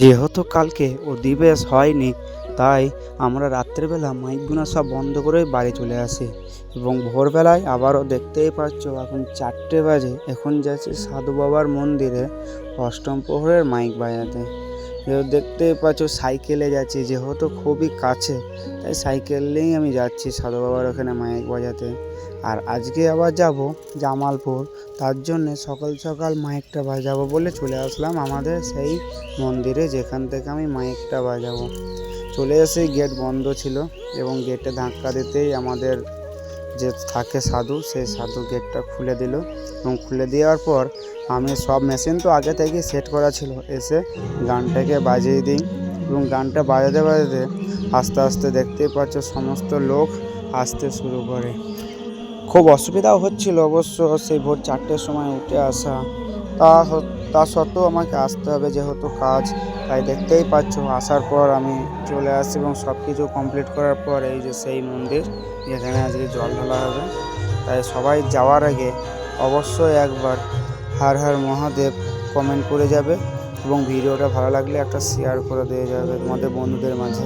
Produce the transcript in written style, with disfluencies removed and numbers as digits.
যেহেতু কালকে অধিবেশ হয়নি, তাই আমরা রাত্রেবেলা মাইকগুলো সব বন্ধ করে বাড়ি চলে আসি এবং ভোরবেলায় আবারও দেখতেই পাচ্ছ এখন 4টে বাজে। এখন যাচ্ছি সাধু বাবার মন্দিরে অষ্টম প্রহরের মাইক বাজাতে। দেখতেই পাচ্ছ সাইকেলে যাচ্ছি, যেহেতু খুবই কাছে তাই সাইকেল নিয়েই আমি যাচ্ছি সাধু বাবার ওখানে মাইক বাজাতে। আর আজকে আবার যাব জামালপুর, তার জন্যে সকাল সকাল মাইকটা বাজাবো বলে চলে আসলাম আমাদের সেই মন্দিরে, যেখান থেকে আমি মাইকটা বাজাবো। চলে এসে গেট বন্ধ ছিল এবং গেটে ধাক্কা দিতেই আমাদের যে থাকে সাধু, সেই সাধু গেটটা খুলে দিল এবং খুলে দেওয়ার পর আমি সব মেশিন তো আগে থেকে সেট করা ছিল, এসে গানটাকে বাজিয়ে দিই এবং গানটা বাজাতে বাজাতে আস্তে আস্তে দেখতেই পাচ্ছ সমস্ত লোক আসতে শুরু করে। খুব অসুবিধাও হচ্ছিল অবশ্য সেই ভোর 4টের সময় উঠে আসা, তা সত্ত্বেও আমাকে আসতে হবে যেহেতু কাজ, তাই দেখতেই পাচ্ছ আসার পর আমি চলে আসি এবং সব কিছু কমপ্লিট করার পর এই যে সেই মন্দির যেখানে আজকে জল ঢালা হবে। তাই সবাই যাওয়ার আগে অবশ্যই একবার হর হর মহাদেব কমেন্ট করে যাবে এবং ভিডিওটা ভালো লাগলে একটা শেয়ার করে দিয়ে যাবে তোমাদের বন্ধুদের মাঝে।